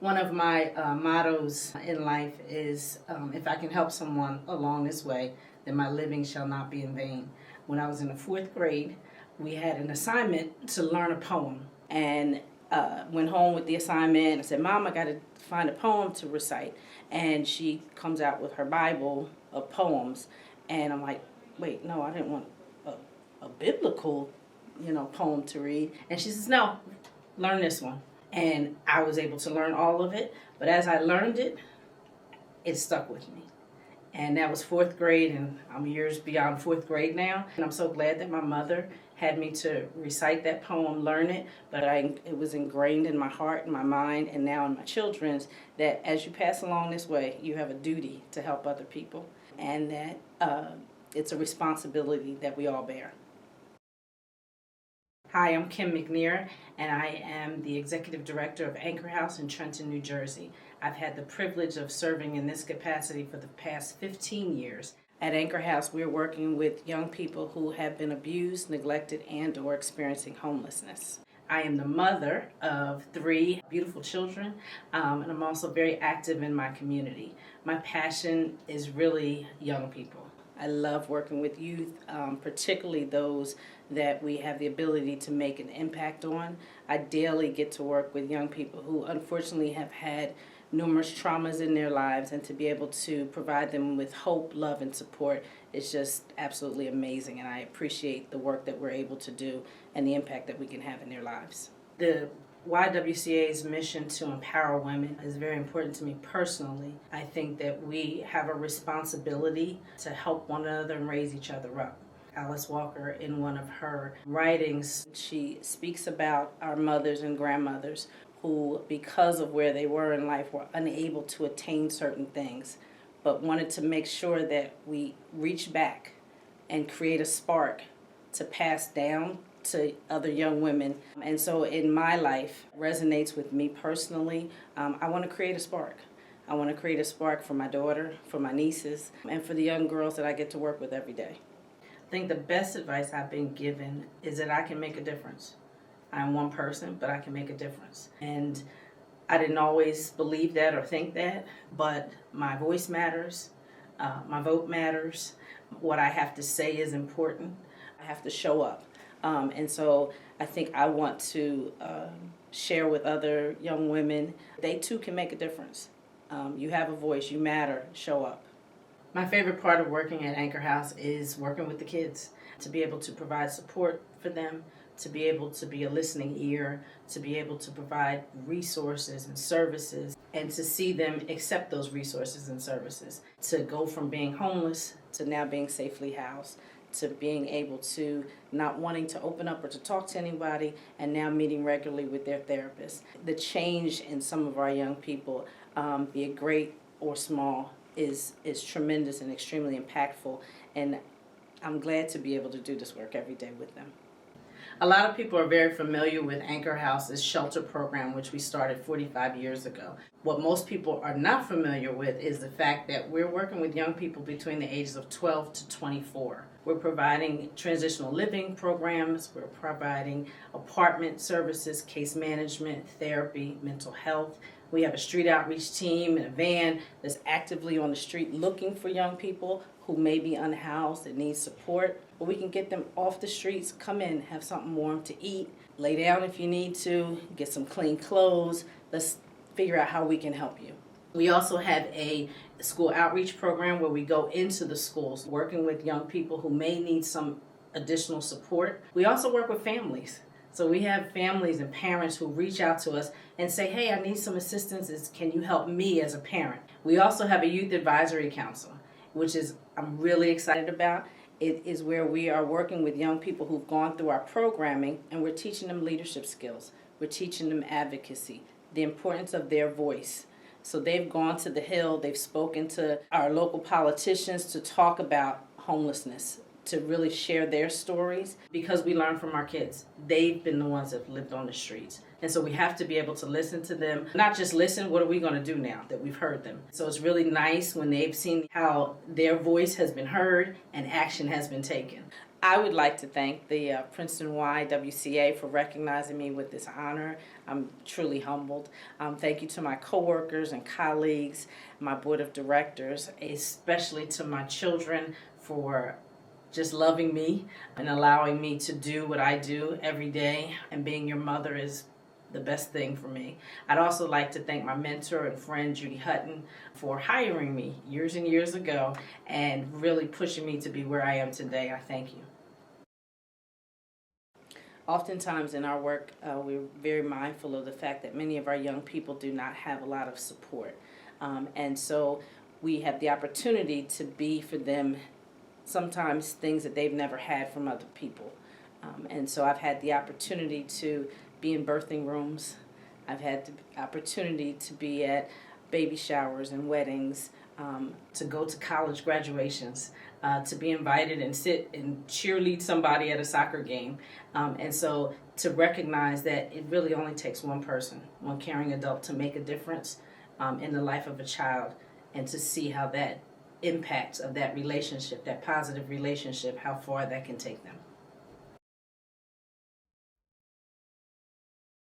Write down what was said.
One of my mottos in life is if I can help someone along this way, then my living shall not be in vain. When I was in the fourth grade, we had an assignment to learn a poem. And went home with the assignment. I said, Mom, I got to find a poem to recite. And she comes out with her Bible of poems. And I'm like, wait, no, I didn't want a biblical, poem to read. And she says, no, learn this one. And I was able to learn all of it. But as I learned it, it stuck with me. And that was fourth grade, and I'm years beyond fourth grade now. And I'm so glad that my mother had me to recite that poem, learn it, but it was ingrained in my heart and my mind and now in my children's that as you pass along this way, you have a duty to help other people, and that it's a responsibility that we all bear. Hi, I'm Kim McNear, and I am the Executive Director of Anchor House in Trenton, New Jersey. I've had the privilege of serving in this capacity for the past 15 years. At Anchor House, we're working with young people who have been abused, neglected, and or experiencing homelessness. I am the mother of 3 beautiful children, and I'm also very active in my community. My passion is really young people. I love working with youth, particularly those that we have the ability to make an impact on. I daily get to work with young people who unfortunately have had numerous traumas in their lives, and to be able to provide them with hope, love, and support is just absolutely amazing, and I appreciate the work that we're able to do and the impact that we can have in their lives. The YWCA's mission to empower women is very important to me personally. I think that we have a responsibility to help one another and raise each other up. Alice Walker, in one of her writings, she speaks about our mothers and grandmothers who, because of where they were in life, were unable to attain certain things, but wanted to make sure that we reach back and create a spark to pass down to other young women. And so in my life, resonates with me personally. I want to create a spark. I want to create a spark for my daughter, for my nieces, and for the young girls that I get to work with every day. I think the best advice I've been given is that I can make a difference. I'm one person, but I can make a difference. And I didn't always believe that or think that, but my voice matters, my vote matters, what I have to say is important. I have to show up. And so I think I want to share with other young women, they too can make a difference. You have a voice, you matter, show up. My favorite part of working at Anchor House is working with the kids, to be able to provide support for them, to be able to be a listening ear, to be able to provide resources and services, and to see them accept those resources and services, to go from being homeless to now being safely housed, to being able to not wanting to open up or to talk to anybody, and now meeting regularly with their therapist. The change in some of our young people, be it great or small, is tremendous and extremely impactful, and I'm glad to be able to do this work every day with them. A lot of people are very familiar with Anchor House's shelter program, which we started 45 years ago. What most people are not familiar with is the fact that we're working with young people between the ages of 12 to 24. We're providing transitional living programs, we're providing apartment services, case management, therapy, mental health. We have a street outreach team and a van that's actively on the street looking for young people who may be unhoused and need support. But we can get them off the streets, come in, have something warm to eat, lay down if you need to, get some clean clothes. Let's figure out how we can help you. We also have a school outreach program where we go into the schools working with young people who may need some additional support. We also work with families. So we have families and parents who reach out to us and say, hey, I need some assistance. Can you help me as a parent? We also have a youth advisory council, which is I'm really excited about. It is where we are working with young people who've gone through our programming, and we're teaching them leadership skills. We're teaching them advocacy, the importance of their voice. So they've gone to the Hill, they've spoken to our local politicians to talk about homelessness, to really share their stories, because we learn from our kids. They've been the ones that have lived on the streets. And so we have to be able to listen to them. Not just listen, what are we going to do now that we've heard them? So it's really nice when they've seen how their voice has been heard and action has been taken. I would like to thank the Princeton YWCA for recognizing me with this honor. I'm truly humbled. Thank you to my coworkers and colleagues, my board of directors, especially to my children for just loving me and allowing me to do what I do every day. And being your mother is the best thing for me. I'd also like to thank my mentor and friend Judy Hutton for hiring me years and years ago and really pushing me to be where I am today. I thank you. Oftentimes in our work, we're very mindful of the fact that many of our young people do not have a lot of support. And so we have the opportunity to be for them sometimes things that they've never had from other people. And so I've had the opportunity to be in birthing rooms. I've had the opportunity to be at baby showers and weddings, to go to college graduations, to be invited and sit and cheerlead somebody at a soccer game. And so to recognize that it really only takes one person, one caring adult, to make a difference in the life of a child, and to see how that impacts of that relationship, that positive relationship, how far that can take them.